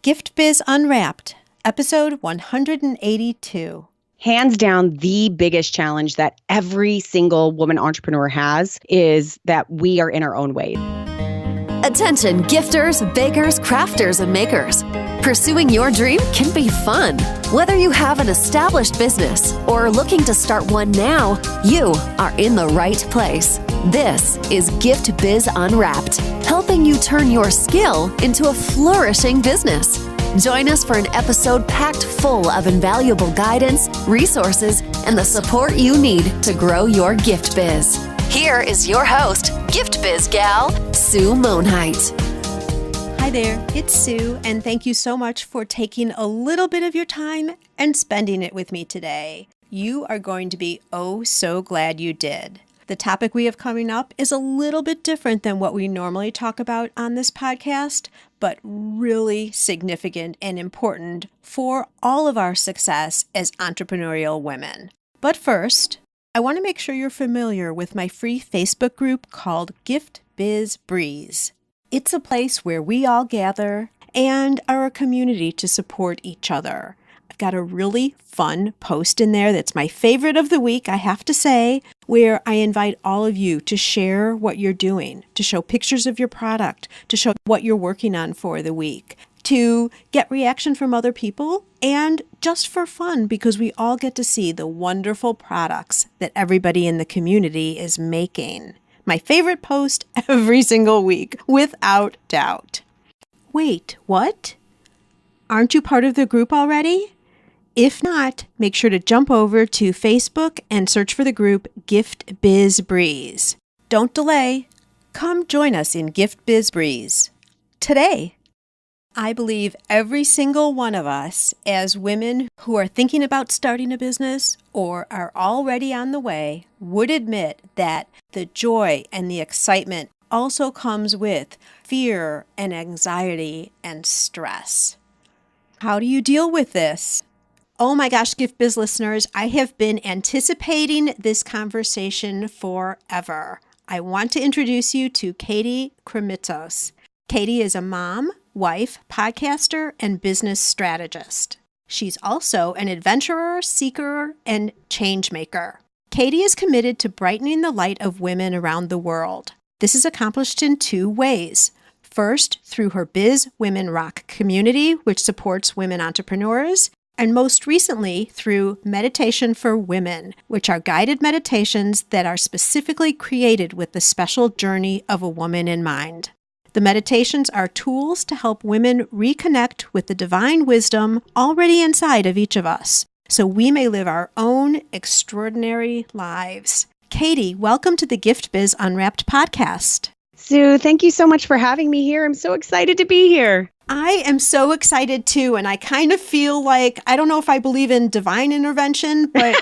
Gift Biz Unwrapped, episode 182. Hands down, the biggest challenge that every single woman entrepreneur has is that we are in our own way. Attention gifters, bakers, crafters, and makers. Pursuing your dream can be fun. Whether you have an established business or are looking to start one now, you are in the right place. This is Gift Biz Unwrapped, helping you turn your skill into a flourishing business. Join us for an episode packed full of invaluable guidance, resources, and the support you need to grow your gift biz. Here is your host, Gift Biz gal, Sue Monheit. Hi there, it's Sue, and thank you so much for taking a little bit of your time and spending it with me today. You are going to be oh so glad you did. The topic we have coming up is a little bit different than what we normally talk about on this podcast, but really significant and important for all of our success as entrepreneurial women. But first, I want to make sure you're familiar with my free Facebook group called Gift Biz Breeze. It's a place where we all gather and are a community to support each other. I've got a really fun post in there that's my favorite of the week, I have to say, where I invite all of you to share what you're doing, to show pictures of your product, to show what you're working on for the week, to get reaction from other people, and just for fun, because we all get to see the wonderful products that everybody in the community is making. My favorite post every single week, without doubt. Wait, what? Aren't you part of the group already? If not, make sure to jump over to Facebook and search for the group Gift Biz Breeze. Don't delay. Come join us in Gift Biz Breeze today. I believe every single one of us, as women who are thinking about starting a business or are already on the way, would admit that the joy and the excitement also comes with fear and anxiety and stress. How do you deal with this? Oh my gosh, Gift Biz listeners, I have been anticipating this conversation forever. I want to introduce you to Krimitsos. Katie is a mom, wife, podcaster, and business strategist. She's also an adventurer, seeker, and change maker. Katie is committed to brightening the light of women around the world. This is accomplished in two ways. First, through her Biz Women Rock community, which supports women entrepreneurs, and most recently through Meditation for Women, which are guided meditations that are specifically created with the special journey of a woman in mind. The meditations are tools to help women reconnect with the divine wisdom already inside of each of us, so we may live our own extraordinary lives. Katie, welcome to the Gift Biz Unwrapped podcast. Sue, thank you so much for having me here. I'm so excited to be here. I am so excited too, and I kind of feel like, I don't know if I believe in divine intervention, but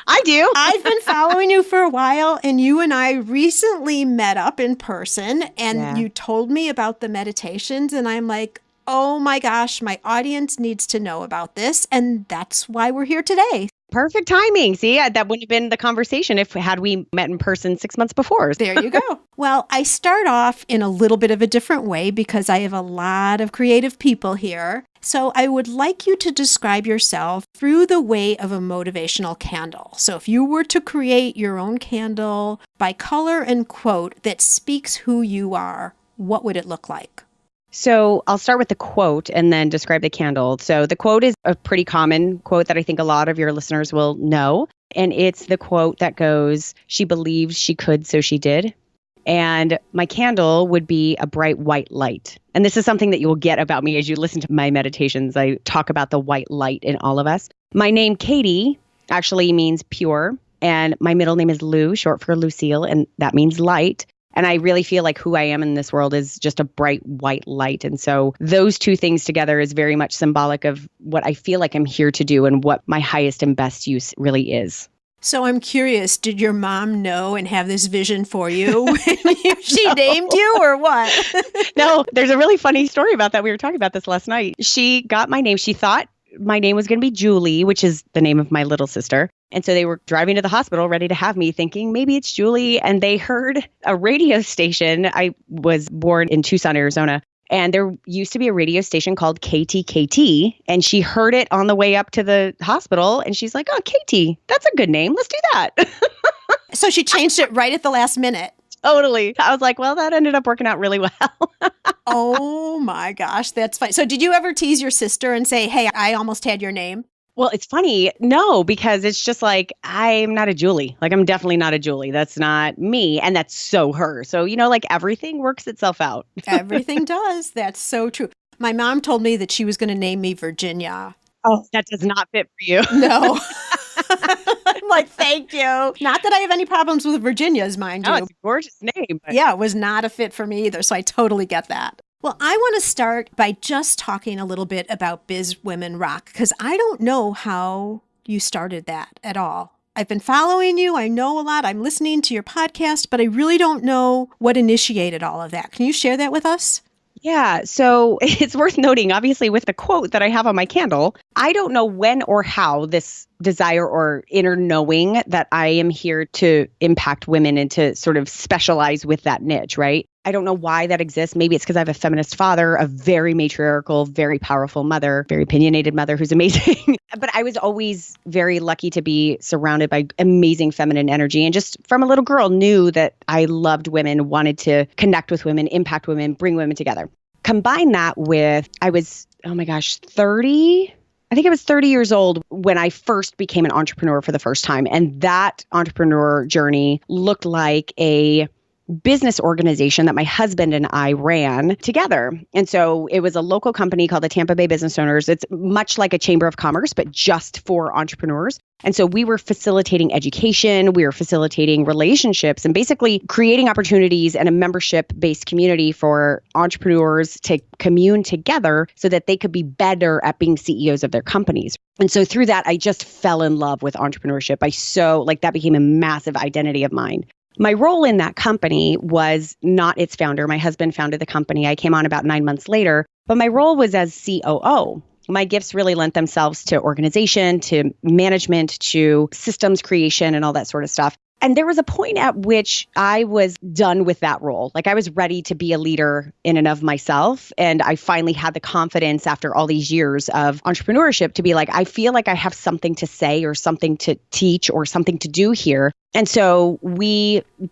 I do. I've been following you for a while, and you and I recently met up in person, and you told me about the meditations, and I'm like, oh my gosh, my audience needs to know about this, and that's why we're here today. Perfect timing. See, that wouldn't have been the conversation had we met in person 6 months before. There you go. Well, I start off in a little bit of a different way because I have a lot of creative people here. So I would like you to describe yourself through the way of a motivational candle. So if you were to create your own candle by color and quote that speaks who you are, what would it look like? So I'll start with the quote and then describe the candle. So the quote is a pretty common quote that I think a lot of your listeners will know. And it's the quote that goes, "She believed she could, so she did." And my candle would be a bright white light. And this is something that you will get about me as you listen to my meditations. I talk about the white light in all of us. My name, Katie, actually means pure. And my middle name is Lou, short for Lucille, and that means light. And I really feel like who I am in this world is just a bright white light. And so those two things together is very much symbolic of what I feel like I'm here to do and what my highest and best use really is. So I'm curious, did your mom know and have this vision for you when she named you or what? No, there's a really funny story about that. We were talking about this last night. She got my name. She thought my name was going to be Julie, which is the name of my little sister. And so they were driving to the hospital ready to have me thinking maybe it's Julie. And they heard a radio station. I was born in Tucson, Arizona. And there used to be a radio station called KTKT, and she heard it on the way up to the hospital. And she's like, oh, KT, that's a good name. Let's do that. So she changed it right at the last minute. Totally. I was like, well, that ended up working out really well. Oh my gosh, that's funny. So did you ever tease your sister and say, hey, I almost had your name? Well, it's funny. No, because it's just like, I'm not a Julie. Like, I'm definitely not a Julie. That's not me. And that's so her. So, like everything works itself out. Everything does. That's so true. My mom told me that she was going to name me Virginia. Oh, that does not fit for you. No. I'm like, thank you. Not that I have any problems with Virginias, mind you. Oh, it's a gorgeous name. But... Yeah, it was not a fit for me either. So I totally get that. Well, I want to start by just talking a little bit about Biz Women Rock, because I don't know how you started that at all. I've been following you. I know a lot. I'm listening to your podcast, but I really don't know what initiated all of that. Can you share that with us? Yeah. So it's worth noting, obviously, with the quote that I have on my candle, I don't know when or how this desire or inner knowing that I am here to impact women and to sort of specialize with that niche, right? I don't know why that exists. Maybe it's because I have a feminist father, a very matriarchal, very powerful mother, very opinionated mother who's amazing. But I was always very lucky to be surrounded by amazing feminine energy. And just from a little girl knew that I loved women, wanted to connect with women, impact women, bring women together. Combine that with, I was, 30. I think I was 30 years old when I first became an entrepreneur for the first time. And that entrepreneur journey looked like a business organization that my husband and I ran together. And so it was a local company called the Tampa Bay Business Owners. It's much like a chamber of commerce, but just for entrepreneurs. And so we were facilitating education, we were facilitating relationships, and basically creating opportunities and a membership-based community for entrepreneurs to commune together so that they could be better at being CEOs of their companies. And so through that, I just fell in love with entrepreneurship. That became a massive identity of mine. My role in that company was not its founder. My husband founded the company. I came on about 9 months later, but my role was as COO. My gifts really lent themselves to organization, to management, to systems creation, and all that sort of stuff. And there was a point at which I was done with that role. Like I was ready to be a leader in and of myself. And I finally had the confidence after all these years of entrepreneurship to be like, I feel like I have something to say or something to teach or something to do here. And so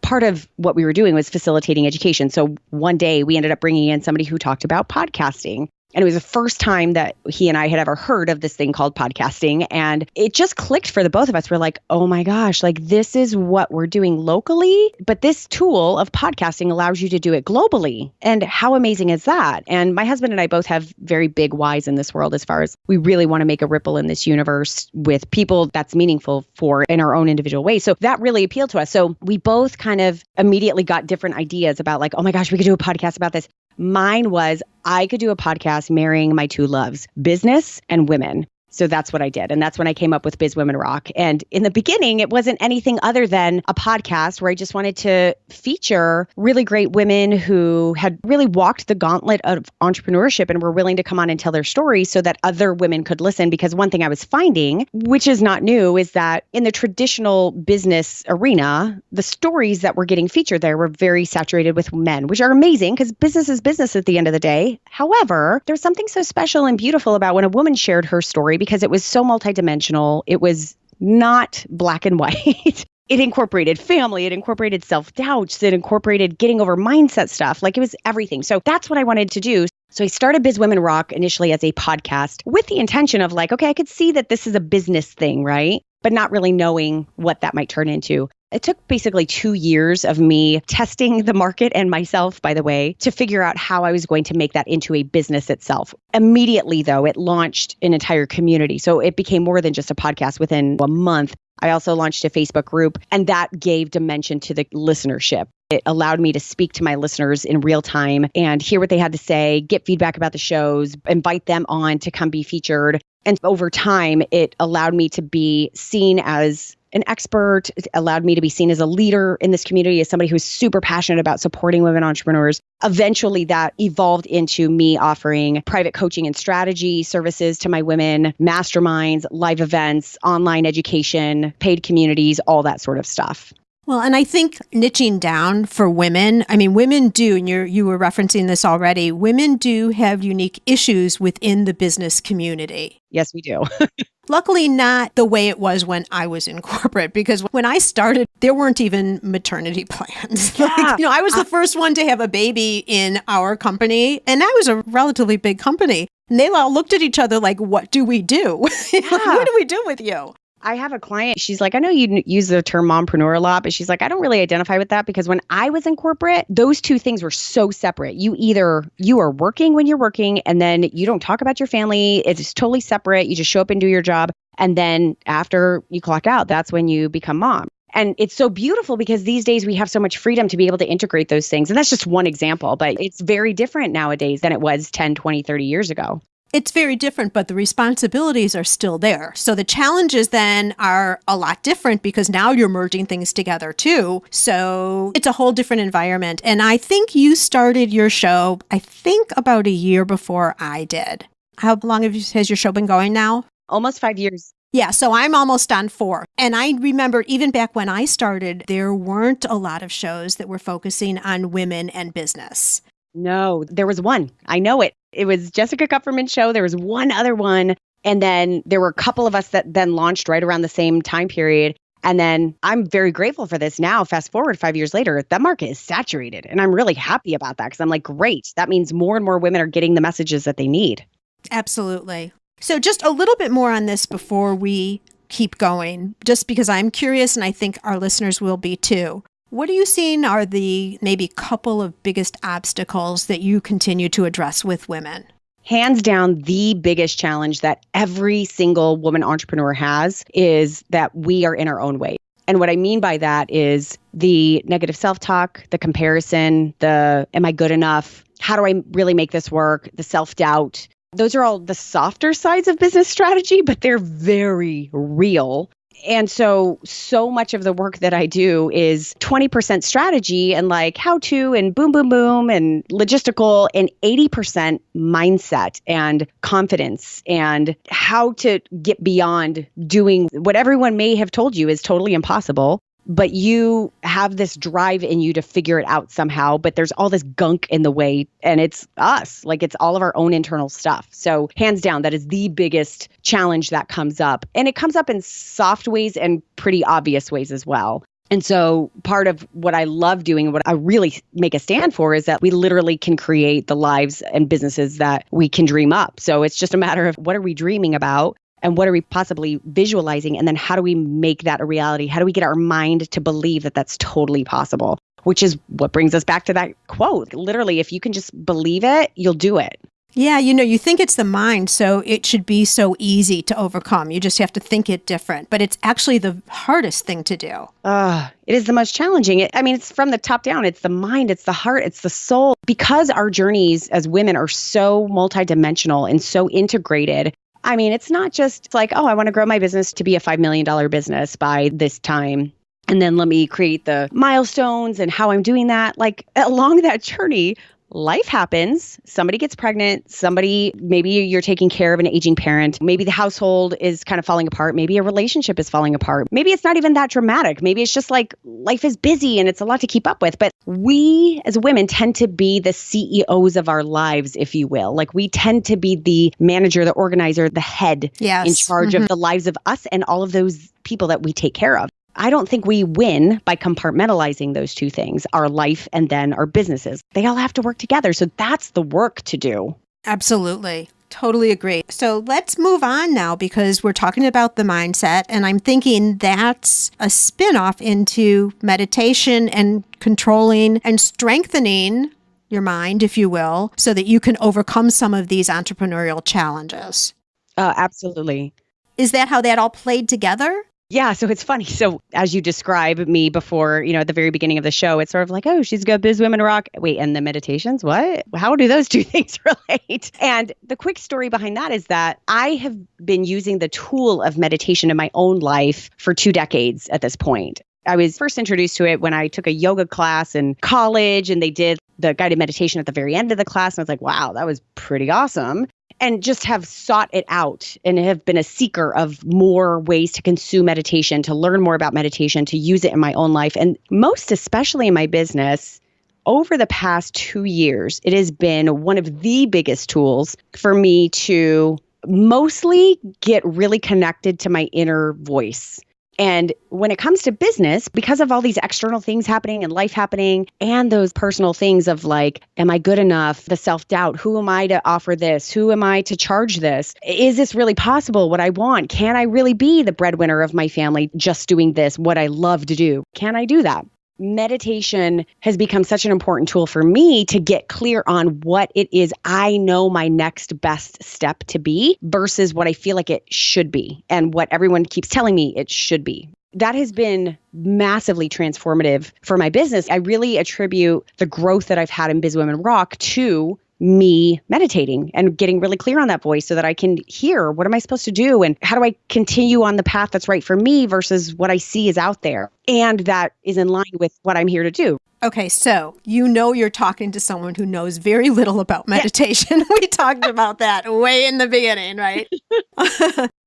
part of what we were doing was facilitating education. So one day we ended up bringing in somebody who talked about podcasting. And it was the first time that he and I had ever heard of this thing called podcasting. And it just clicked for the both of us. We're like, oh my gosh, like this is what we're doing locally. But this tool of podcasting allows you to do it globally. And how amazing is that? And my husband and I both have very big whys in this world as far as we really want to make a ripple in this universe with people that's meaningful for in our own individual ways. So that really appealed to us. So we both kind of immediately got different ideas about like, oh my gosh, we could do a podcast about this. Mine was I could do a podcast marrying my two loves, business and women. So that's what I did. And that's when I came up with Biz Women Rock. And in the beginning, it wasn't anything other than a podcast where I just wanted to feature really great women who had really walked the gauntlet of entrepreneurship and were willing to come on and tell their stories so that other women could listen. Because one thing I was finding, which is not new, is that in the traditional business arena, the stories that were getting featured there were very saturated with men, which are amazing because business is business at the end of the day. However, there's something so special and beautiful about when a woman shared her story because it was so multidimensional. It was not black and white. It incorporated family. It incorporated self-doubts. It incorporated getting over mindset stuff. Like it was everything. So that's what I wanted to do. So I started Biz Women Rock initially as a podcast with the intention of like, okay, I could see that this is a business thing, right? But not really knowing what that might turn into. It took basically 2 years of me testing the market and myself, by the way, to figure out how I was going to make that into a business itself. Immediately, though, it launched an entire community. So it became more than just a podcast within a month. I also launched a Facebook group, and that gave dimension to the listenership. It allowed me to speak to my listeners in real time and hear what they had to say, get feedback about the shows, invite them on to come be featured. And over time, it allowed me to be seen as an expert. It allowed me to be seen as a leader in this community, as somebody who's super passionate about supporting women entrepreneurs. Eventually, that evolved into me offering private coaching and strategy services to my women, masterminds, live events, online education, paid communities, all that sort of stuff. Well, and I think niching down for women, I mean, women do, and you were referencing this already, women do have unique issues within the business community. Yes, we do. Luckily, not the way it was when I was in corporate, because when I started, there weren't even maternity plans. Yeah. I was the first one to have a baby in our company, and that was a relatively big company. And they all looked at each other like, what do we do? What do we do with you? I have a client, she's like, I know you use the term mompreneur a lot, but she's like, I don't really identify with that because when I was in corporate, those two things were so separate. You are working when you're working and then you don't talk about your family. It's totally separate. You just show up and do your job. And then after you clock out, that's when you become mom. And it's so beautiful because these days we have so much freedom to be able to integrate those things. And that's just one example, but it's very different nowadays than it was 10, 20, 30 years ago. It's very different, but the responsibilities are still there. So the challenges then are a lot different because now you're merging things together too. So it's a whole different environment. And I think you started your show, I think about a year before I did. How long has your show been going now? Almost 5 years. Yeah, so I'm almost on 4. And I remember even back when I started, there weren't a lot of shows that were focusing on women and business. No, there was one. I know it. It was Jessica Kupferman's show. There was one other one. And then there were a couple of us that then launched right around the same time period. And then I'm very grateful for this now. Fast forward 5 years later, that market is saturated. And I'm really happy about that because I'm like, great. That means more and more women are getting the messages that they need. Absolutely. So just a little bit more on this before we keep going, just because I'm curious and I think our listeners will be too. What are you seeing are the maybe couple of biggest obstacles that you continue to address with women? Hands down, the biggest challenge that every single woman entrepreneur has is that we are in our own way. And what I mean by that is the negative self-talk, the comparison, the am I good enough? How do I really make this work? The self-doubt. Those are all the softer sides of business strategy, but they're very real. And so much of the work that I do is 20% strategy and like how to and boom, boom, boom and logistical and 80% mindset and confidence and how to get beyond doing what everyone may have told you is totally impossible. But you have this drive in you to figure it out somehow, but there's all this gunk in the way and it's us, like it's all of our own internal stuff. So hands down, that is the biggest challenge that comes up. And it comes up in soft ways and pretty obvious ways as well. And so part of what I love doing, what I really make a stand for is that we literally can create the lives and businesses that we can dream up. So it's just a matter of what are we dreaming about? And what are we possibly visualizing? And then how do we make that a reality? How do we get our mind to believe that that's totally possible? Which is what brings us back to that quote. Literally, if you can just believe it, you'll do it. Yeah, you think it's the mind, so it should be so easy to overcome. You just have to think it different. But it's actually the hardest thing to do. It is the most challenging. It's from the top down. It's the mind, it's the heart, it's the soul. Because our journeys as women are so multidimensional and so integrated, it's not just like, I want to grow my business to be a $5 million business by this time. And then let me create the milestones and how I'm doing that. Like along that journey, life happens. Somebody gets pregnant. Maybe you're taking care of an aging parent. Maybe the household is kind of falling apart. Maybe a relationship is falling apart. Maybe it's not even that dramatic. Maybe it's just like life is busy and it's a lot to keep up with. But we as women tend to be the CEOs of our lives, if you will. Like we tend to be the manager, the organizer, the head in charge of the lives of us and all of those people that we take care of. I don't think we win by compartmentalizing those two things, our life and then our businesses. They all have to work together. So that's the work to do. Absolutely. Totally agree. So let's move on now because we're talking about the mindset. And I'm thinking that's a spin-off into meditation and controlling and strengthening your mind, if you will, so that you can overcome some of these entrepreneurial challenges. Absolutely. Is that how that all played together? Yeah, so it's funny. So as you describe me before, at the very beginning of the show, it's sort of like, she's got Biz Women Rock. Wait, and the meditations? What? How do those two things relate? And the quick story behind that is that I have been using the tool of meditation in my own life for 2 decades at this point. I was first introduced to it when I took a yoga class in college and they did the guided meditation at the very end of the class. And I was like, wow, that was pretty awesome. and just have sought it out and have been a seeker of more ways to consume meditation, to learn more about meditation, to use it in my own life. And most especially in my business, over the past 2 years, it has been one of the biggest tools for me to mostly get really connected to my inner voice. And when it comes to business, because of all these external things happening and life happening and those personal things of like, am I good enough? The self-doubt, who am I to offer this? Who am I to charge this? Is this really possible? What I want? Can I really be the breadwinner of my family just doing this, what I love to do? Can I do that? Meditation has become such an important tool for me to get clear on what it is I know my next best step to be versus what I feel like it should be and what everyone keeps telling me it should be. That has been massively transformative for my business. I really attribute the growth that I've had in Biz Women Rock to me meditating and getting really clear on that voice so that I can hear what am I supposed to do and how do I continue on the path that's right for me versus what I see is out there. And that is in line with what I'm here to do. Okay, so you're talking to someone who knows very little about meditation. Yeah. We talked about that way in the beginning, right?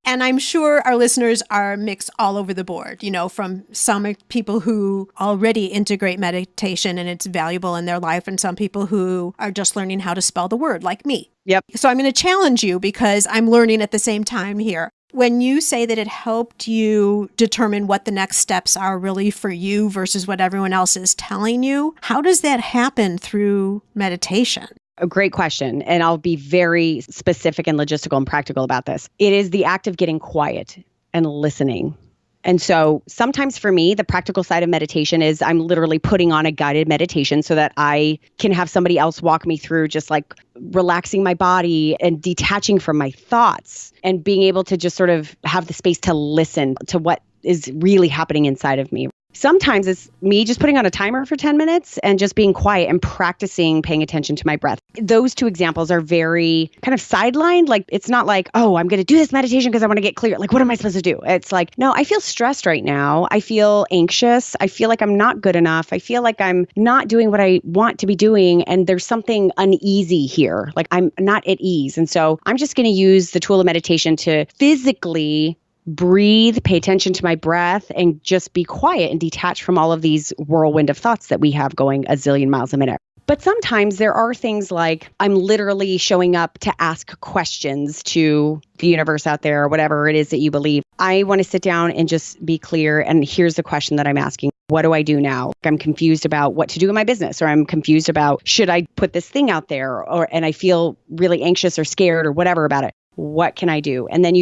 And I'm sure our listeners are mixed all over the board, from some people who already integrate meditation and it's valuable in their life, and some people who are just learning how to spell the word, like me. Yep. So I'm going to challenge you because I'm learning at the same time here. When you say that it helped you determine what the next steps are really for you versus what everyone else is telling you, how does that happen through meditation? A great question. And I'll be very specific and logistical and practical about this. It is the act of getting quiet and listening. And so sometimes for me, the practical side of meditation is I'm literally putting on a guided meditation so that I can have somebody else walk me through just like relaxing my body and detaching from my thoughts and being able to just sort of have the space to listen to what is really happening inside of me. Sometimes it's me just putting on a timer for 10 minutes and just being quiet and practicing paying attention to my breath. Those two examples are very kind of sidelined. Like, it's not like, oh, I'm going to do this meditation because I want to get clear. Like, what am I supposed to do? It's like, no, I feel stressed right now. I feel anxious. I feel like I'm not good enough. I feel like I'm not doing what I want to be doing. And there's something uneasy here. Like, I'm not at ease. And so I'm just going to use the tool of meditation to physically breathe, pay attention to my breath, and just be quiet and detach from all of these whirlwind of thoughts that we have going a zillion miles a minute. But sometimes there are things like I'm literally showing up to ask questions to the universe out there or whatever it is that you believe. I want to sit down and just be clear. And here's the question that I'm asking. What do I do now? I'm confused about what to do in my business, or I'm confused about should I put this thing out there, and I feel really anxious or scared or whatever about it. What can I do? And then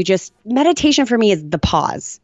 meditation for me is the pause.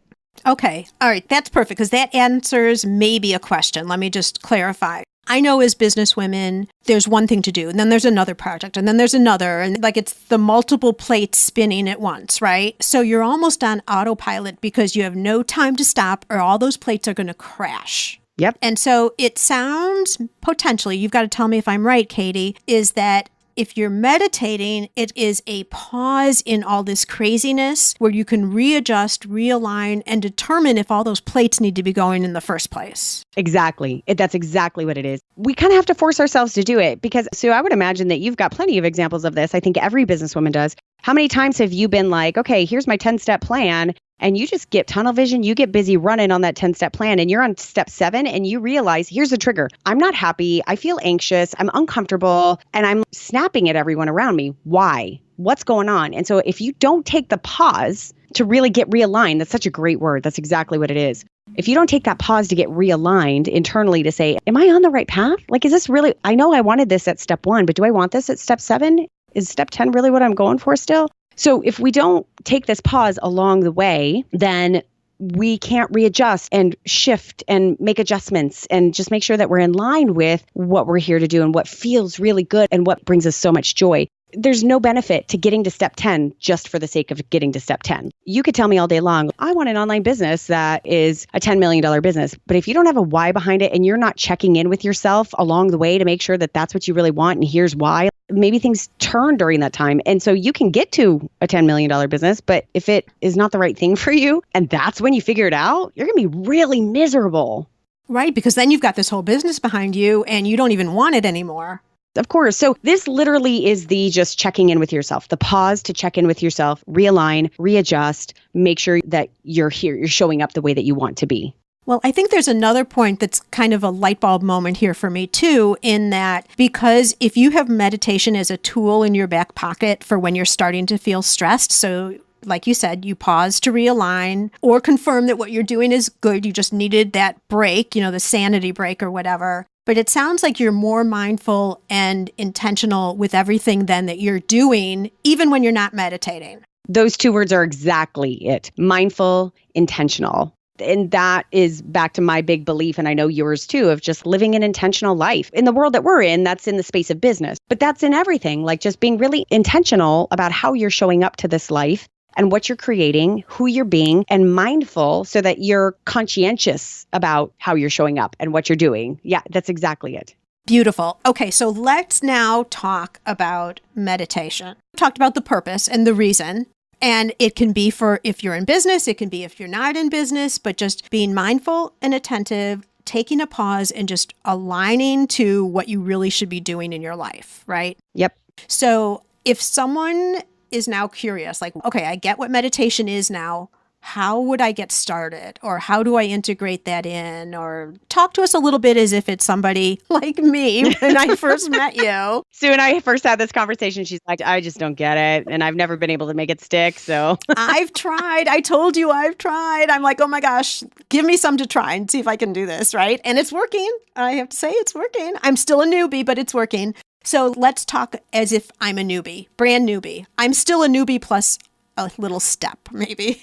Okay. All right. That's perfect because that answers maybe a question. Let me just clarify. I know as business women, there's one thing to do, and then there's another project, and then there's another, and like it's the multiple plates spinning at once, right? So you're almost on autopilot because you have no time to stop or all those plates are going to crash. Yep. And so it sounds potentially, you've got to tell me if I'm right, Katie, is that if you're meditating, it is a pause in all this craziness where you can readjust, realign, and determine if all those plates need to be going in the first place. Exactly. That's exactly what it is. We kind of have to force ourselves to do it because, Sue, I would imagine that you've got plenty of examples of this. I think every businesswoman does. How many times have you been like, okay, here's my 10-step plan, and you just get tunnel vision, you get busy running on that 10-step plan, and you're on step 7, and you realize, here's the trigger. I'm not happy. I feel anxious. I'm uncomfortable, and I'm snapping at everyone around me. Why? What's going on? And so if you don't take the pause to really get realigned, that's such a great word. That's exactly what it is. If you don't take that pause to get realigned internally to say, am I on the right path? Like, is this really, I know I wanted this at step 1, but do I want this at step 7? Is step 10 really what I'm going for still? So if we don't take this pause along the way, then we can't readjust and shift and make adjustments and just make sure that we're in line with what we're here to do and what feels really good and what brings us so much joy. There's no benefit to getting to step 10 just for the sake of getting to step 10. You could tell me all day long, I want an online business that is a $10 million business. But if you don't have a why behind it and you're not checking in with yourself along the way to make sure that that's what you really want and here's why, maybe things turn during that time. And so you can get to a $10 million business, but if it is not the right thing for you, and that's when you figure it out, you're going to be really miserable. Right, because then you've got this whole business behind you and you don't even want it anymore. Of course. So this literally is the just checking in with yourself, the pause to check in with yourself, realign, readjust, make sure that you're here, you're showing up the way that you want to be. Well, I think there's another point that's kind of a light bulb moment here for me too, in that because if you have meditation as a tool in your back pocket for when you're starting to feel stressed, so like you said, you pause to realign or confirm that what you're doing is good. You just needed that break, the sanity break or whatever. But it sounds like you're more mindful and intentional with everything then that you're doing, even when you're not meditating. Those two words are exactly it. Mindful, intentional. And that is back to my big belief, and I know yours too, of just living an intentional life. In the world that we're in, that's in the space of business. But that's in everything, like just being really intentional about how you're showing up to this life and what you're creating, who you're being, and mindful so that you're conscientious about how you're showing up and what you're doing. Yeah, that's exactly it. Beautiful. Okay, so let's now talk about meditation. We talked about the purpose and the reason. And it can be for if you're in business, it can be if you're not in business, but just being mindful and attentive, taking a pause and just aligning to what you really should be doing in your life, right? Yep. So if someone is now curious, like, okay, I get what meditation is now. How would I get started? Or how do I integrate that in? Or talk to us a little bit as if it's somebody like me when I first met you. Sue and I first had this conversation. She's like, I just don't get it. And I've never been able to make it stick. So I've tried. I told you I've tried. I'm like, oh my gosh, give me some to try and see if I can do this, right? And it's working. I have to say it's working. I'm still a newbie, but it's working. So let's talk as if I'm a newbie, brand newbie. I'm still a newbie plus a little step, maybe.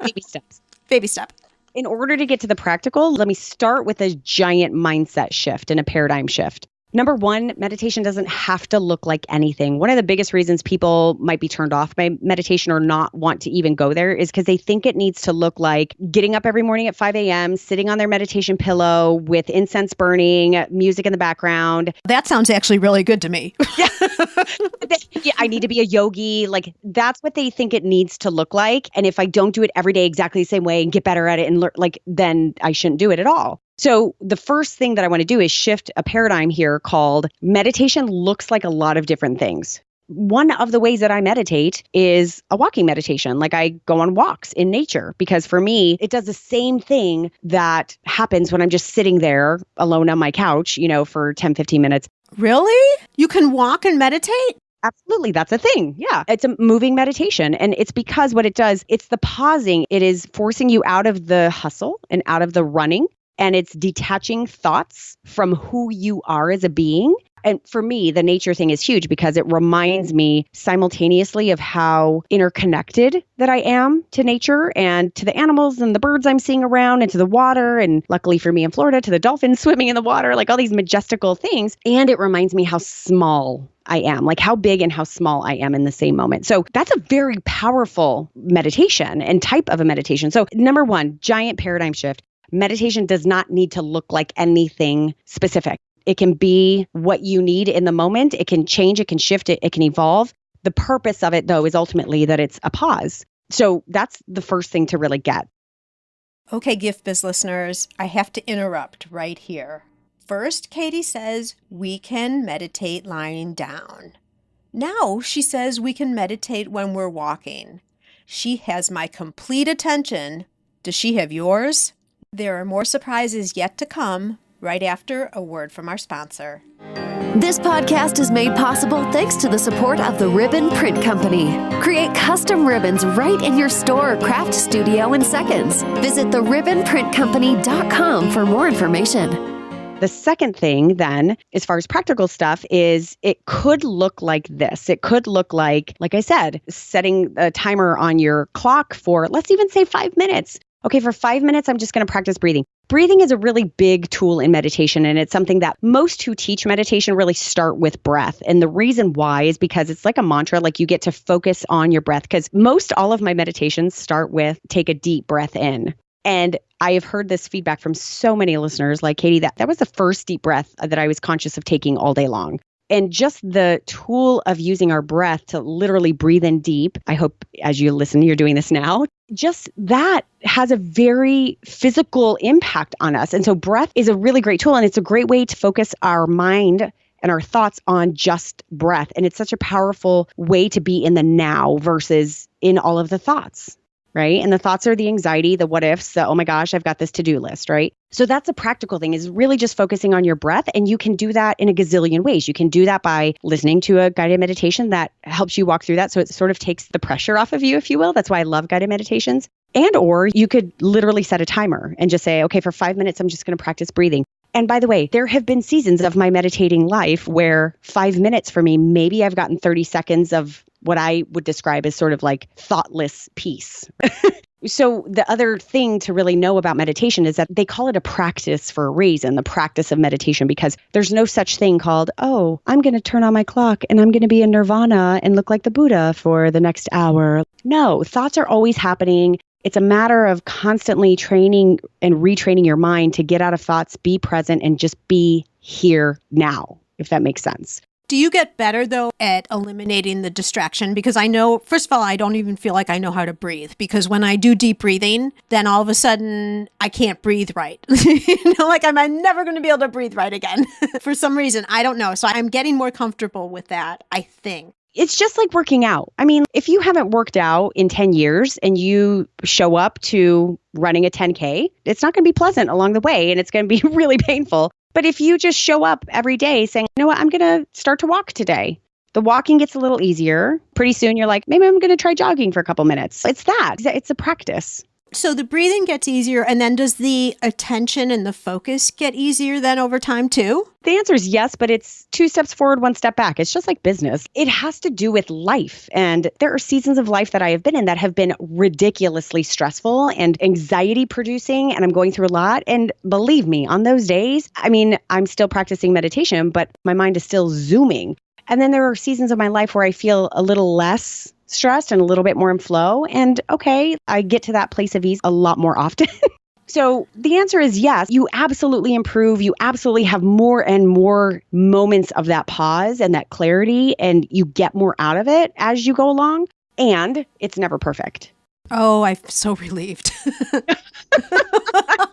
Baby steps. Baby step. In order to get to the practical, let me start with a giant mindset shift and a paradigm shift. Number one, meditation doesn't have to look like anything. One of the biggest reasons people might be turned off by meditation or not want to even go there is because they think it needs to look like getting up every morning at 5 a.m., sitting on their meditation pillow with incense burning, music in the background. That sounds actually really good to me. Yeah, I need to be a yogi. Like that's what they think it needs to look like. And if I don't do it every day exactly the same way and get better at it and then I shouldn't do it at all. So the first thing that I want to do is shift a paradigm here called meditation looks like a lot of different things. One of the ways that I meditate is a walking meditation. Like I go on walks in nature because for me, it does the same thing that happens when I'm just sitting there alone on my couch, for 10, 15 minutes. Really? You can walk and meditate? Absolutely. That's a thing. Yeah. It's a moving meditation. And it's because what it does, it's the pausing. It is forcing you out of the hustle and out of the running. And it's detaching thoughts from who you are as a being. And for me, the nature thing is huge because it reminds me simultaneously of how interconnected that I am to nature and to the animals and the birds I'm seeing around and to the water. And luckily for me in Florida, to the dolphins swimming in the water, like all these majestical things. And it reminds me how small I am, like how big and how small I am in the same moment. So that's a very powerful meditation and type of a meditation. So number one, giant paradigm shift. Meditation does not need to look like anything specific. It can be what you need in the moment. It can change, it can shift, it can evolve. The purpose of it, though, is ultimately that it's a pause. So that's the first thing to really get. Okay, Gift Biz listeners, I have to interrupt right here. First, Katie says we can meditate lying down. Now she says we can meditate when we're walking. She has my complete attention. Does she have yours? There are more surprises yet to come right after a word from our sponsor. This podcast is made possible thanks to the support of the Ribbon Print Company. Create custom ribbons right in your store or craft studio in seconds. Visit theribbonprintcompany.com for more information. The second thing then, as far as practical stuff, is it could look like this. It could look like I said, setting a timer on your clock for, let's even say 5 minutes. Okay, for 5 minutes, I'm just going to practice breathing. Breathing is a really big tool in meditation, and it's something that most who teach meditation really start with breath. And the reason why is because it's like a mantra, like you get to focus on your breath, because most all of my meditations start with take a deep breath in. And I have heard this feedback from so many listeners like Katie, that was the first deep breath that I was conscious of taking all day long. And just the tool of using our breath to literally breathe in deep, I hope as you listen, you're doing this now, just that has a very physical impact on us. And so breath is a really great tool, and it's a great way to focus our mind and our thoughts on just breath. And it's such a powerful way to be in the now versus in all of the thoughts, right? And the thoughts are the anxiety, the what ifs, the, oh my gosh, I've got this to-do list, right? So that's a practical thing, is really just focusing on your breath. And you can do that in a gazillion ways. You can do that by listening to a guided meditation that helps you walk through that. So it sort of takes the pressure off of you, if you will. That's why I love guided meditations. And or you could literally set a timer and just say, okay, for 5 minutes, I'm just going to practice breathing. And by the way, there have been seasons of my meditating life where 5 minutes for me, maybe I've gotten 30 seconds of what I would describe as sort of like thoughtless peace. So the other thing to really know about meditation is that they call it a practice for a reason, the practice of meditation, because there's no such thing called, oh, I'm going to turn on my clock and I'm going to be in nirvana and look like the Buddha for the next hour. No, thoughts are always happening. It's a matter of constantly training and retraining your mind to get out of thoughts, be present, and just be here now, if that makes sense. Do you get better, though, at eliminating the distraction? Because I know, first of all, I don't even feel like I know how to breathe, because when I do deep breathing, then all of a sudden I can't breathe right. Like I'm never going to be able to breathe right again for some reason. I don't know. So I'm getting more comfortable with that, I think. It's just like working out. I mean, if you haven't worked out in 10 years and you show up to running a 10K, it's not going to be pleasant along the way and it's going to be really painful. But if you just show up every day saying, you know what, I'm going to start to walk today. The walking gets a little easier. Pretty soon you're like, maybe I'm going to try jogging for a couple minutes. It's that. It's a practice. So the breathing gets easier, and then does the attention and the focus get easier then over time too? The answer is yes, but it's 2 steps forward, 1 step back. It's just like business. It has to do with life. And there are seasons of life that I have been in that have been ridiculously stressful and anxiety producing, and I'm going through a lot. And believe me, on those days, I mean, I'm still practicing meditation, but my mind is still zooming. And then there are seasons of my life where I feel a little less stressed and a little bit more in flow. And okay, I get to that place of ease a lot more often. So the answer is yes, you absolutely improve. You absolutely have more and more moments of that pause and that clarity, and you get more out of it as you go along. And it's never perfect. Oh, I'm so relieved.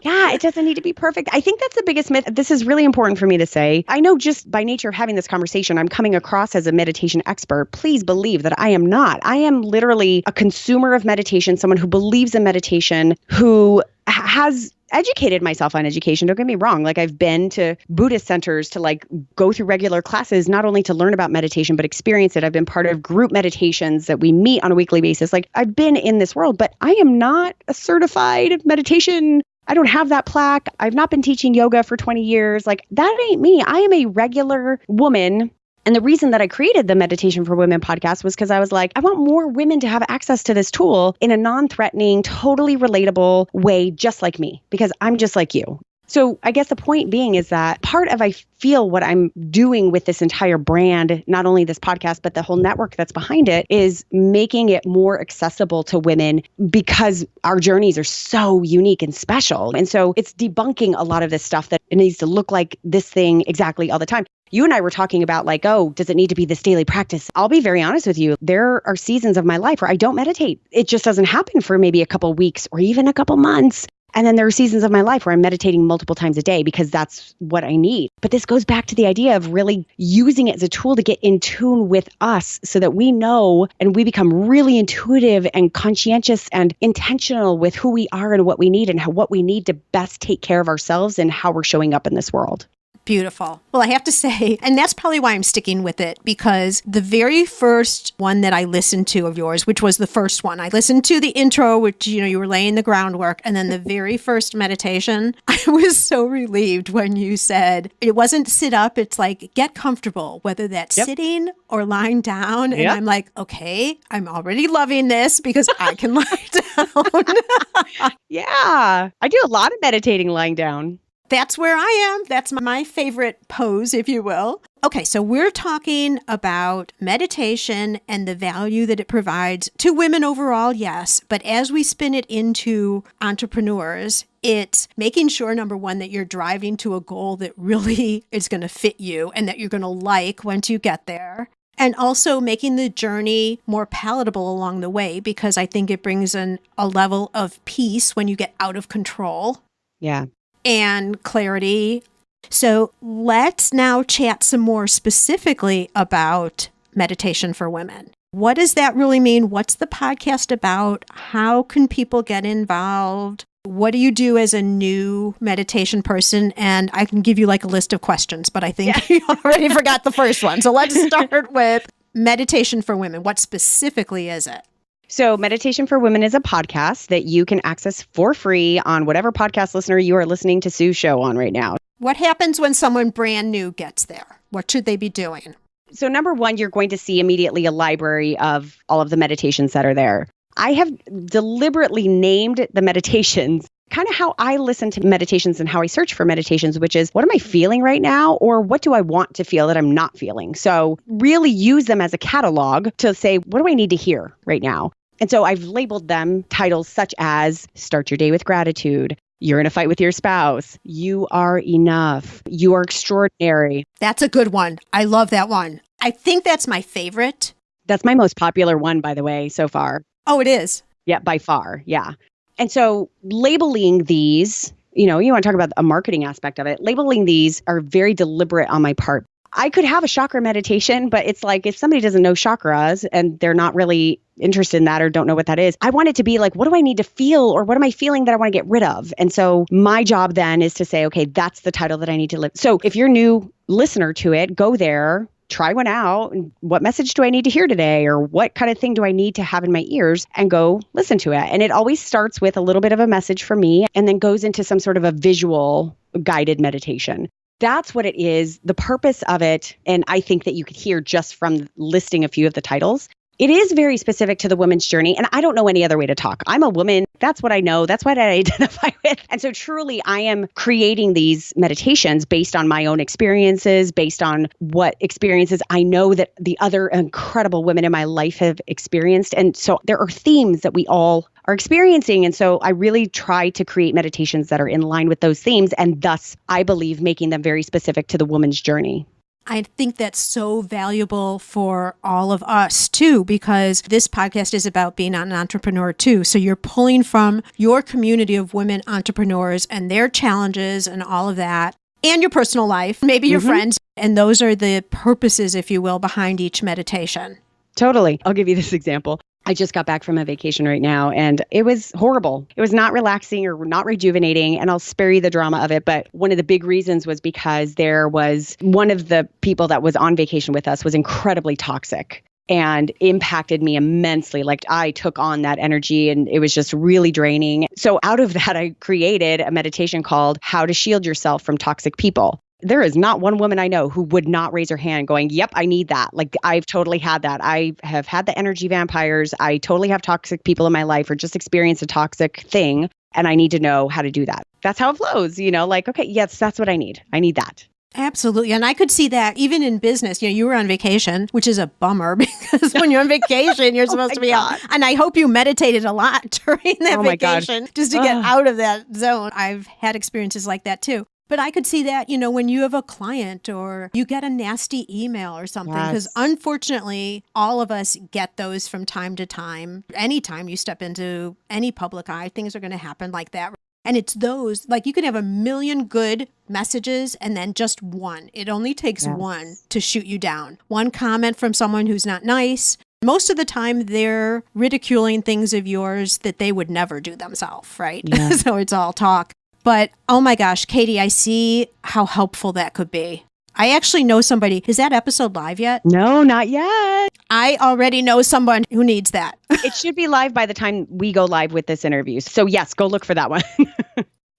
Yeah, it doesn't need to be perfect. I think that's the biggest myth. This is really important for me to say. I know just by nature of having this conversation, I'm coming across as a meditation expert. Please believe that I am not. I am literally a consumer of meditation, someone who believes in meditation, who has educated myself on education. Don't get me wrong. Like I've been to Buddhist centers to like go through regular classes, not only to learn about meditation, but experience it. I've been part of group meditations that we meet on a weekly basis. Like I've been in this world, but I am not a certified meditation. I don't have that plaque. I've not been teaching yoga for 20 years. Like that ain't me. I am a regular woman. And the reason that I created the Meditation for Women podcast was because I was like, I want more women to have access to this tool in a non-threatening, totally relatable way, just like me, because I'm just like you. So I guess the point being is that part of, I feel what I'm doing with this entire brand, not only this podcast, but the whole network that's behind it, is making it more accessible to women because our journeys are so unique and special. And so it's debunking a lot of this stuff that it needs to look like this thing exactly all the time. You and I were talking about like, oh, does it need to be this daily practice? I'll be very honest with you. There are seasons of my life where I don't meditate. It just doesn't happen for maybe a couple weeks or even a couple months. And then there are seasons of my life where I'm meditating multiple times a day because that's what I need. But this goes back to the idea of really using it as a tool to get in tune with us so that we know and we become really intuitive and conscientious and intentional with who we are and what we need and what we need to best take care of ourselves and how we're showing up in this world. Beautiful. Well, I have to say, and that's probably why I'm sticking with it, because the very first one that I listened to of yours, which was the first one, I listened to the intro, which, you were laying the groundwork. And then the very first meditation, I was so relieved when you said it wasn't sit up. It's like, get comfortable, whether that's sitting or lying down. And I'm like, okay, I'm already loving this because I can lie down. Yeah. I do a lot of meditating lying down. That's where I am. That's my favorite pose, if you will. Okay, so we're talking about meditation and the value that it provides to women overall, yes. But as we spin it into entrepreneurs, it's making sure, number one, that you're driving to a goal that really is going to fit you and that you're going to like once you get there. And also making the journey more palatable along the way, because I think it brings in a level of peace when you get out of control. Yeah. And clarity. So let's now chat some more specifically about meditation for women. What does that really mean? What's the podcast about? How can people get involved? What do you do as a new meditation person? And I can give you like a list of questions, but I think you already forgot the first one. So let's start with meditation for women. What specifically is it? So Meditation for Women is a podcast that you can access for free on whatever podcast listener you are listening to Sue's show on right now. What happens when someone brand new gets there? What should they be doing? So number one, you're going to see immediately a library of all of the meditations that are there. I have deliberately named the meditations kind of how I listen to meditations and how I search for meditations, which is what am I feeling right now? Or what do I want to feel that I'm not feeling? So really use them as a catalog to say, what do I need to hear right now? And so I've labeled them titles such as Start Your Day with Gratitude. You're in a fight with your spouse. You are enough. You are extraordinary. That's a good one. I love that one. I think that's my favorite. That's my most popular one, by the way, so far. Oh, it is? Yeah, by far. Yeah. And so labeling these, you want to talk about a marketing aspect of it. Labeling these are very deliberate on my part. I could have a chakra meditation, but it's like if somebody doesn't know chakras and they're not really interested in that or don't know what that is, I want it to be like, what do I need to feel or what am I feeling that I want to get rid of? And so my job then is to say, okay, that's the title that I need to live. So if you're a new listener to it, go there, try one out. And what message do I need to hear today? Or what kind of thing do I need to have in my ears? And go listen to it. And it always starts with a little bit of a message from me and then goes into some sort of a visual guided meditation. That's what it is, the purpose of it. And I think that you could hear just from listing a few of the titles. It is very specific to the woman's journey. And I don't know any other way to talk. I'm a woman. That's what I know. That's what I identify with. And so truly, I am creating these meditations based on my own experiences, based on what experiences I know that the other incredible women in my life have experienced. And so there are themes that we all are experiencing. And so I really try to create meditations that are in line with those themes. And thus, I believe, making them very specific to the woman's journey. I think that's so valuable for all of us too, because this podcast is about being an entrepreneur too. So you're pulling from your community of women entrepreneurs and their challenges and all of that, and your personal life, maybe your friends. And those are the purposes, if you will, behind each meditation. Totally. I'll give you this example. I just got back from a vacation right now and it was horrible. It was not relaxing or not rejuvenating, and I'll spare you the drama of it. But one of the big reasons was because there was one of the people that was on vacation with us was incredibly toxic and impacted me immensely. Like I took on that energy and it was just really draining. So out of that, I created a meditation called How to Shield Yourself from Toxic People. There is not one woman I know who would not raise her hand going, yep, I need that. Like I've totally had that. I have had the energy vampires. I totally have toxic people in my life or just experienced a toxic thing. And I need to know how to do that. That's how it flows, like, okay, yes, that's what I need. I need that. Absolutely. And I could see that even in business. You were on vacation, which is a bummer because when you're on vacation, you're supposed to be out. And I hope you meditated a lot during that vacation just to get out of that zone. I've had experiences like that too. But I could see that, when you have a client or you get a nasty email or something, because unfortunately, all of us get those from time to time. Anytime you step into any public eye, things are going to happen like that. And it's those, like you can have a million good messages and then just one. It only takes one to shoot you down. One comment from someone who's not nice. Most of the time, they're ridiculing things of yours that they would never do themselves, right? Yeah. So it's all talk. But, oh my gosh, Katie, I see how helpful that could be. I actually know somebody. Is that episode live yet? No, not yet. I already know someone who needs that. It should be live by the time we go live with this interview. So yes, go look for that one.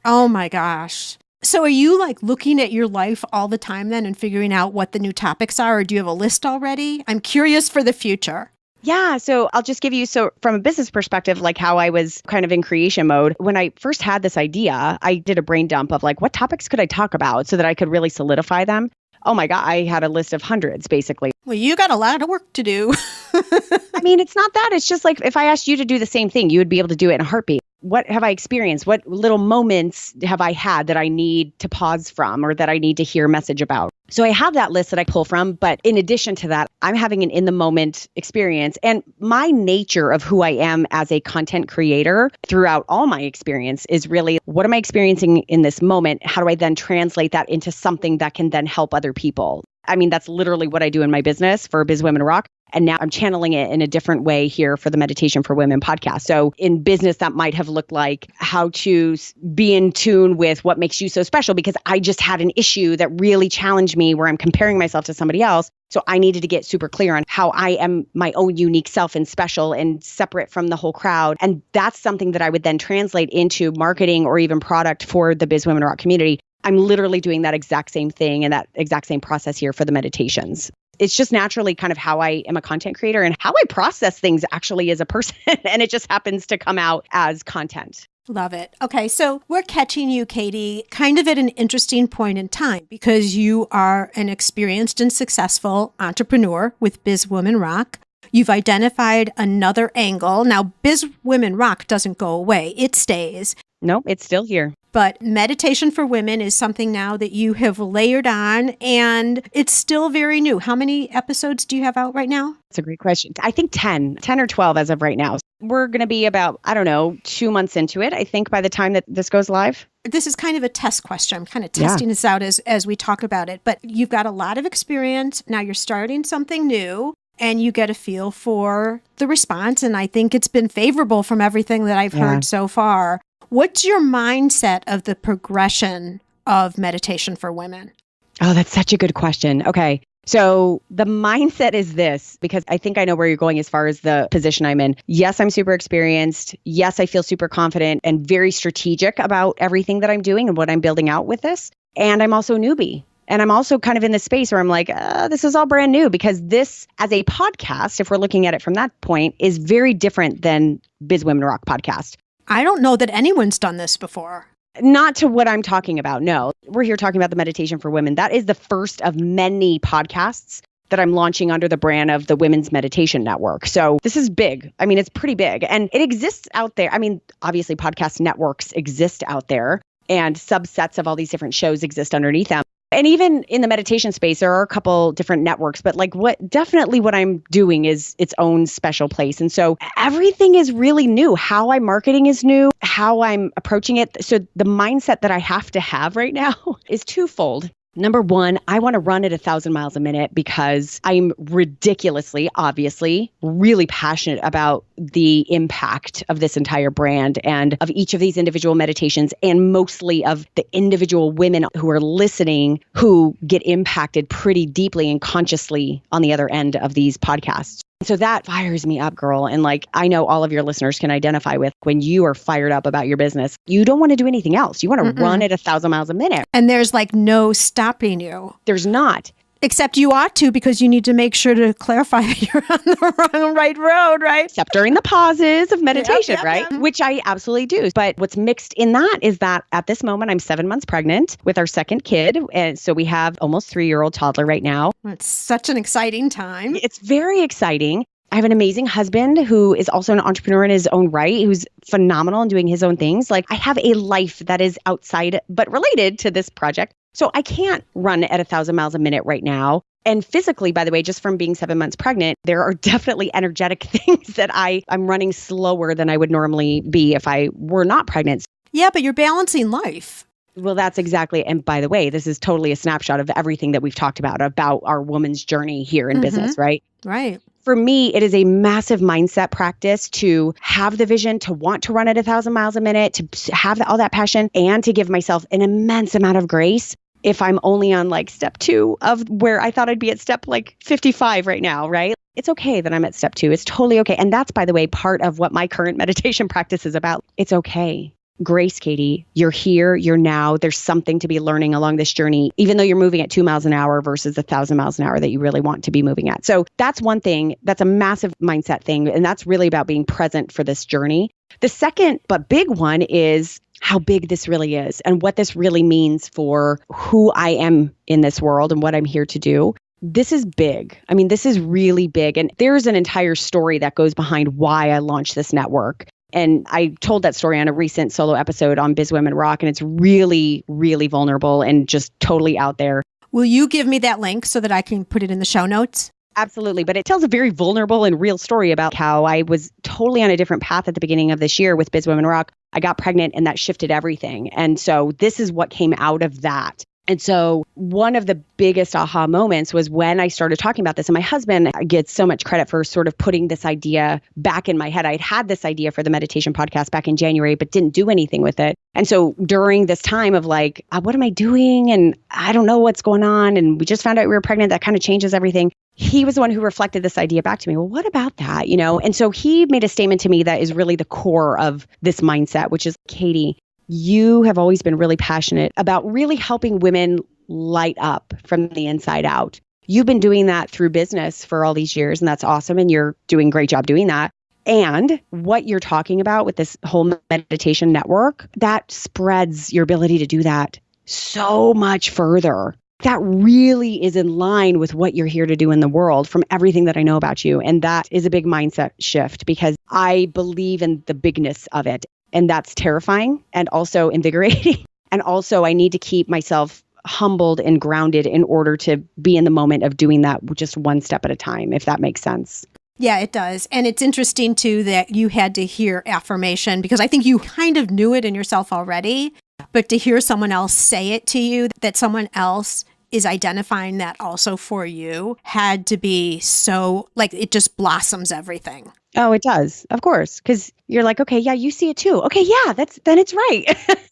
Oh my gosh. So are you like looking at your life all the time then and figuring out what the new topics are? Or do you have a list already? I'm curious for the future. Yeah. So I'll just give you, from a business perspective, like how I was kind of in creation mode. When I first had this idea, I did a brain dump of like, what topics could I talk about so that I could really solidify them? Oh my God, I had a list of hundreds, basically. Well, you got a lot of work to do. I mean, it's not that. It's just like if I asked you to do the same thing, you would be able to do it in a heartbeat. What have I experienced? What little moments have I had that I need to pause from or that I need to hear a message about? So I have that list that I pull from, but in addition to that, I'm having an in the moment experience. And my nature of who I am as a content creator throughout all my experience is really, what am I experiencing in this moment? How do I then translate that into something that can then help other people? I mean, that's literally what I do in my business for Biz Women Rock. And now I'm channeling it in a different way here for the Meditation for Women podcast. So in business, that might have looked like how to be in tune with what makes you so special, because I just had an issue that really challenged me where I'm comparing myself to somebody else. So I needed to get super clear on how I am my own unique self and special and separate from the whole crowd. And that's something that I would then translate into marketing or even product for the Biz Women Rock community. I'm literally doing that exact same thing and that exact same process here for the meditations. It's just naturally kind of how I am a content creator and how I process things actually as a person. And it just happens to come out as content. Love it. Okay, so we're catching you, Katie, kind of at an interesting point in time because you are an experienced and successful entrepreneur with Biz Women Rock. You've identified another angle. Now, Biz Women Rock doesn't go away. It stays. Nope, it's still here. But Meditation for Women is something now that you have layered on, and it's still very new. How many episodes do you have out right now? That's a great question. I think 10 or 12 as of right now. We're going to be about, 2 months into it, I think, by the time that this goes live. This is kind of a test question. I'm kind of testing this out as we talk about it. But you've got a lot of experience. Now you're starting something new. And you get a feel for the response. And I think it's been favorable from everything that I've heard so far. What's your mindset of the progression of Meditation for Women? Oh, that's such a good question. Okay. So the mindset is this, because I think I know where you're going as far as the position I'm in. Yes, I'm super experienced. Yes, I feel super confident and very strategic about everything that I'm doing and what I'm building out with this. And I'm also a newbie. And I'm also kind of in the space where I'm like, this is all brand new, because this as a podcast, if we're looking at it from that point, is very different than Biz Women Rock podcast. I don't know that anyone's done this before. Not to what I'm talking about. No, we're here talking about the Meditation for Women. That is the first of many podcasts that I'm launching under the brand of the Women's Meditation Network. So this is big. I mean, it's pretty big and it exists out there. I mean, obviously podcast networks exist out there and subsets of all these different shows exist underneath them. And even in the meditation space, there are a couple different networks, but what I'm doing is its own special place. And so everything is really new. How I'm marketing is new, how I'm approaching it. So the mindset that I have to have right now is twofold. Number one, I want to run at 1,000 miles a minute because I'm ridiculously, obviously, really passionate about the impact of this entire brand and of each of these individual meditations, and mostly of the individual women who are listening who get impacted pretty deeply and consciously on the other end of these podcasts. So that fires me up, girl. And I know all of your listeners can identify with when you are fired up about your business, you don't want to do anything else. You want to run at 1,000 miles a minute. And there's no stopping you. There's not. Except you ought to, because you need to make sure to clarify that you're on the right road, right? Except during the pauses of meditation, Yep. right? Which I absolutely do. But what's mixed in that is that at this moment, I'm 7 months pregnant with our second kid. And so we have almost 3-year-old toddler right now. It's such an exciting time. It's very exciting. I have an amazing husband who is also an entrepreneur in his own right, who's phenomenal and doing his own things. I have a life that is outside, but related to this project. So I can't run at 1,000 miles a minute right now. And physically, by the way, just from being 7 months pregnant, there are definitely energetic things that I'm running slower than I would normally be if I were not pregnant. Yeah, but you're balancing life. Well, that's exactly. And by the way, this is totally a snapshot of everything that we've talked about our woman's journey here in business, right? Right. For me, it is a massive mindset practice to have the vision, to want to run at 1,000 miles a minute, to have all that passion, and to give myself an immense amount of grace if I'm only on step 2 of where I thought I'd be at step 55 right now, right? It's okay that I'm at step 2. It's totally okay. And that's, by the way, part of what my current meditation practice is about. It's okay. Grace, Katie, you're here, you're now. There's something to be learning along this journey, even though you're moving at 2 miles an hour versus 1,000 miles an hour that you really want to be moving at. So that's one thing. That's a massive mindset thing. And that's really about being present for this journey. The second, but big one, is how big this really is and what this really means for who I am in this world and what I'm here to do. This is big. I mean, this is really big. And there's an entire story that goes behind why I launched this network. And I told that story on a recent solo episode on Biz Women Rock, and it's really, really vulnerable and just totally out there. Will you give me that link so that I can put it in the show notes? Absolutely. But it tells a very vulnerable and real story about how I was totally on a different path at the beginning of this year with Biz Women Rock. I got pregnant and that shifted everything. And so this is what came out of that. And so one of the biggest aha moments was when I started talking about this. And my husband gets so much credit for sort of putting this idea back in my head. I'd had this idea for the meditation podcast back in January, but didn't do anything with it. And so during this time of like, what am I doing? And I don't know what's going on. And we just found out we were pregnant. That kind of changes everything. He was the one who reflected this idea back to me. Well, what about that? And so he made a statement to me that is really the core of this mindset, which is, Katie, you have always been really passionate about really helping women light up from the inside out. You've been doing that through business for all these years, and that's awesome. And you're doing a great job doing that. And what you're talking about with this whole meditation network, that spreads your ability to do that so much further. That really is in line with what you're here to do in the world from everything that I know about you. And that is a big mindset shift because I believe in the bigness of it. And that's terrifying and also invigorating. And also I need to keep myself humbled and grounded in order to be in the moment of doing that just one step at a time, if that makes sense. Yeah, it does. And it's interesting too that you had to hear affirmation because I think you kind of knew it in yourself already, but to hear someone else say it to you, that someone else is identifying that also for you, had to be so, like, it just blossoms everything. Oh, it does. Of course. Because you're like, okay, yeah, you see it too. Okay, yeah, then it's right.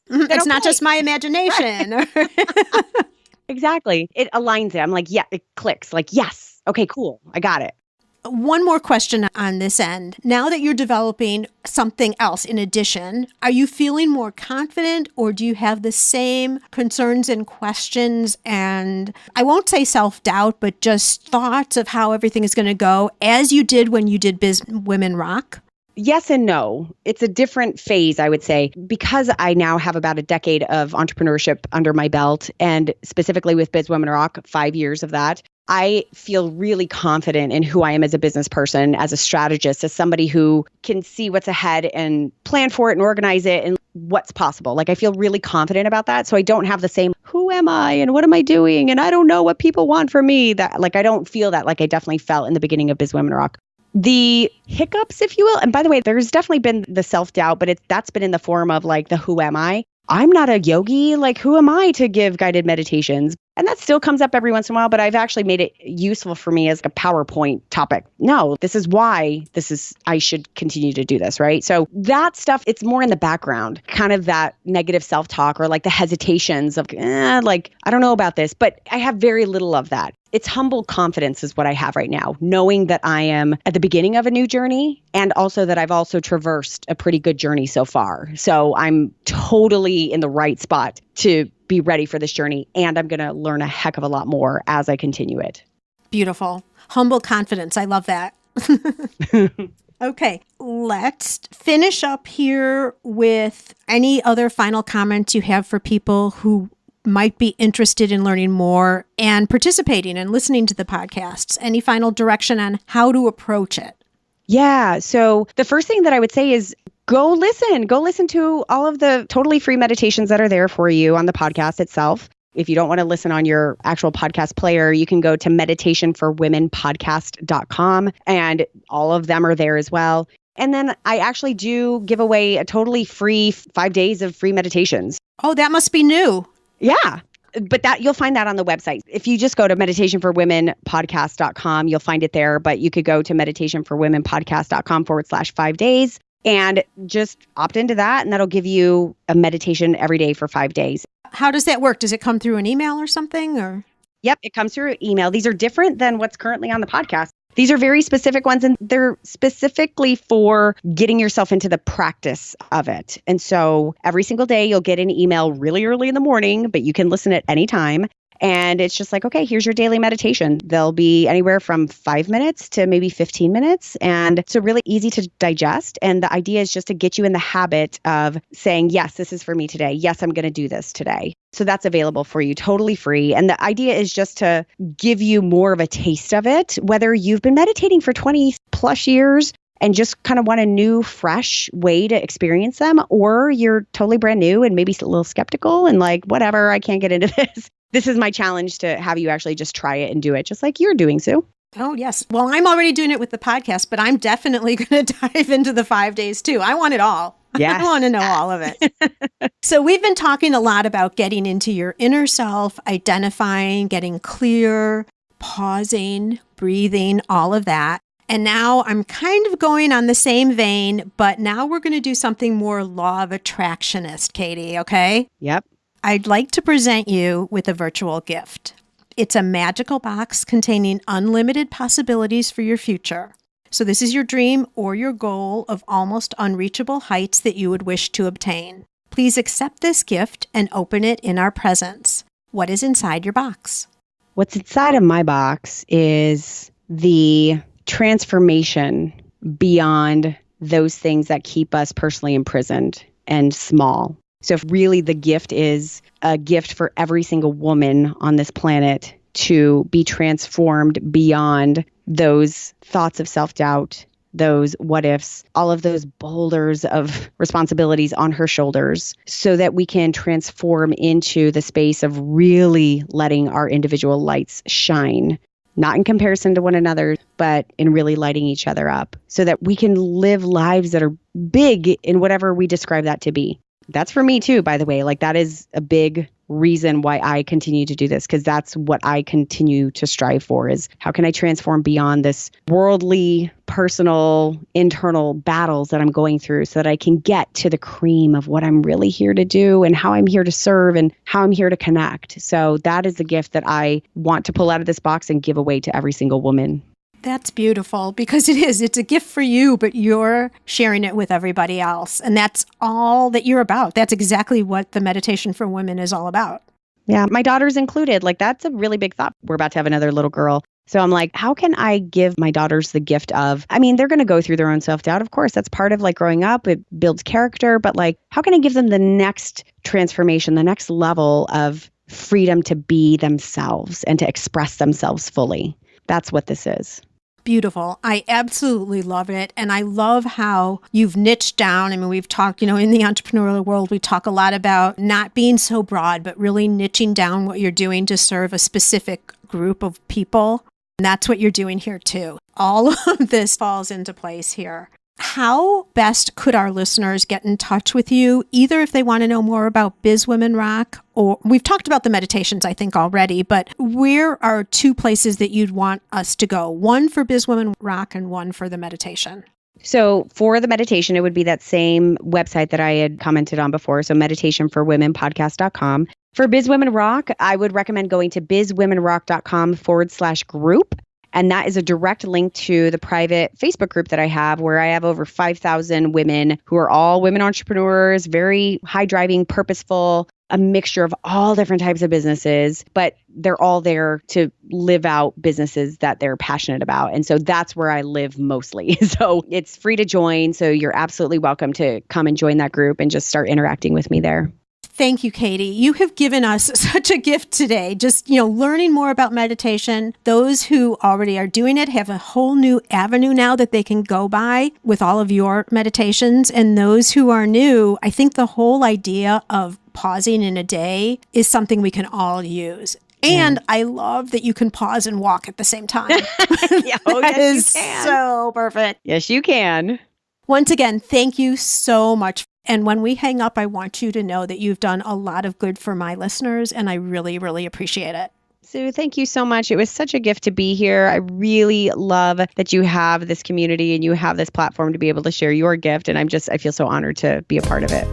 It's not just my imagination. Right. Exactly. It aligns it. I'm like, yeah, it clicks. Like, yes. Okay, cool. I got it. One more question on this end. Now that you're developing something else in addition, are you feeling more confident or do you have the same concerns and questions and I won't say self-doubt, but just thoughts of how everything is going to go as you did when you did Biz Women Rock? Yes and no. It's a different phase, I would say, because I now have about a decade of entrepreneurship under my belt and specifically with Biz Women Rock, 5 years of that. I feel really confident in who I am as a business person, as a strategist, as somebody who can see what's ahead and plan for it and organize it and what's possible. Like I feel really confident about that. So I don't have the same, who am I and what am I doing? And I don't know what people want from me. That like I don't feel that like I definitely felt in the beginning of Biz Women Rock. The hiccups, if you will. And by the way, there's definitely been the self-doubt, but that's been in the form of like the who am I? I'm not a yogi. Like, who am I to give guided meditations? And that still comes up every once in a while, but I've actually made it useful for me as a PowerPoint topic. No, this is why I should continue to do this, right? So that stuff, it's more in the background, kind of that negative self-talk or like the hesitations of, like, I don't know about this, but I have very little of that. It's humble confidence is what I have right now, knowing that I am at the beginning of a new journey and also that I've also traversed a pretty good journey so far. So I'm totally in the right spot to be ready for this journey. And I'm going to learn a heck of a lot more as I continue it. Beautiful. Humble confidence. I love that. Okay, let's finish up here with any other final comments you have for people who might be interested in learning more and participating and listening to the podcasts. Any final direction on how to approach it? Yeah. So the first thing that I would say is go listen to all of the totally free meditations that are there for you on the podcast itself. If you don't want to listen on your actual podcast player, you can go to meditationforwomenpodcast.com and all of them are there as well. And then I actually do give away a totally free 5 days of free meditations. Oh, that must be new. Yeah. But you'll find that on the website. If you just go to meditationforwomenpodcast.com, you'll find it there. But you could go to meditationforwomenpodcast.com/5 days and just opt into that. And that'll give you a meditation every day for 5 days. How does that work? Does it come through an email or something? Or? Yep, it comes through email. These are different than what's currently on the podcast. These are very specific ones, and they're specifically for getting yourself into the practice of it. And so every single day, you'll get an email really early in the morning, but you can listen at any time. And it's just like, okay, here's your daily meditation. They'll be anywhere from 5 minutes to maybe 15 minutes. And so really easy to digest. And the idea is just to get you in the habit of saying, yes, this is for me today. Yes, I'm going to do this today. So that's available for you totally free. And the idea is just to give you more of a taste of it, whether you've been meditating for 20 plus years and just kind of want a new, fresh way to experience them, or you're totally brand new and maybe a little skeptical and like, whatever, I can't get into this. this is my challenge to have you actually just try it and do it, just like you're doing, Sue. Oh, yes. Well, I'm already doing it with the podcast, but I'm definitely going to dive into the 5 days too. I want it all. Yes. I want to know all of it. So we've been talking a lot about getting into your inner self, identifying, getting clear, pausing, breathing, all of that. And now I'm kind of going on the same vein, but now we're going to do something more law of attractionist, Katie, okay? Yep. I'd like to present you with a virtual gift. It's a magical box containing unlimited possibilities for your future. So this is your dream or your goal of almost unreachable heights that you would wish to obtain. Please accept this gift and open it in our presence. What is inside your box? What's inside of my box is the transformation beyond those things that keep us personally imprisoned and small. So if really the gift is a gift for every single woman on this planet to be transformed beyond those thoughts of self-doubt, those what ifs, all of those boulders of responsibilities on her shoulders, so that we can transform into the space of really letting our individual lights shine, not in comparison to one another, but in really lighting each other up, so that we can live lives that are big in whatever we describe that to be. That's for me too, by the way. Like, that is a big reason why I continue to do this, because that's what I continue to strive for, is how can I transform beyond this worldly, personal, internal battles that I'm going through, so that I can get to the cream of what I'm really here to do and how I'm here to serve and how I'm here to connect. So that is the gift that I want to pull out of this box and give away to every single woman. That's beautiful, because it is. It's a gift for you, but you're sharing it with everybody else. And that's all that you're about. That's exactly what the Meditation for Women is all about. Yeah, my daughter's included. Like, that's a really big thought. We're about to have another little girl. So I'm like, how can I give my daughters the gift of, I mean, they're going to go through their own self-doubt. Of course, that's part of like growing up. It builds character. But like, how can I give them the next transformation, the next level of freedom to be themselves and to express themselves fully? That's what this is. Beautiful. I absolutely love it. And I love how you've niched down. I mean, we've talked, in the entrepreneurial world, we talk a lot about not being so broad, but really niching down what you're doing to serve a specific group of people. And that's what you're doing here too. All of this falls into place here. How best could our listeners get in touch with you, either if they want to know more about Biz Women Rock, or we've talked about the meditations, I think, already, but where are two places that you'd want us to go? One for Biz Women Rock and one for the meditation. So for the meditation, it would be that same website that I had commented on before. So meditationforwomenpodcast.com. For Biz Women Rock, I would recommend going to bizwomenrock.com/group. And that is a direct link to the private Facebook group that I have, where I have over 5,000 women who are all women entrepreneurs, very high driving, purposeful, a mixture of all different types of businesses, but they're all there to live out businesses that they're passionate about. And so that's where I live mostly. So it's free to join. So you're absolutely welcome to come and join that group and just start interacting with me there. Thank you, Katie. You have given us such a gift today. Just, learning more about meditation. Those who already are doing it have a whole new avenue now that they can go by with all of your meditations. And those who are new, I think the whole idea of pausing in a day is something we can all use. And I love that you can pause and walk at the same time. That is so perfect. Yes, you can. Once again, thank you so much. And when we hang up, I want you to know that you've done a lot of good for my listeners, and I really, really appreciate it. Sue, thank you so much. It was such a gift to be here. I really love that you have this community and you have this platform to be able to share your gift. And I feel so honored to be a part of it.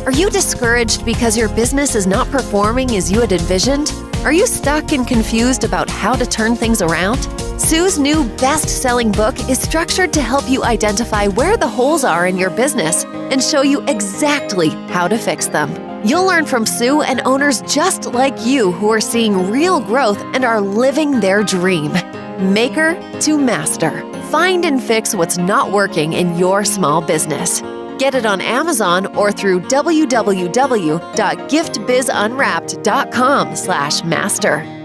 Are you discouraged because your business is not performing as you had envisioned? Are you stuck and confused about how to turn things around? Sue's new best-selling book is structured to help you identify where the holes are in your business and show you exactly how to fix them. You'll learn from Sue and owners just like you who are seeing real growth and are living their dream. Maker to master. Find and fix what's not working in your small business. Get it on Amazon or through www.giftbizunwrapped.com/master.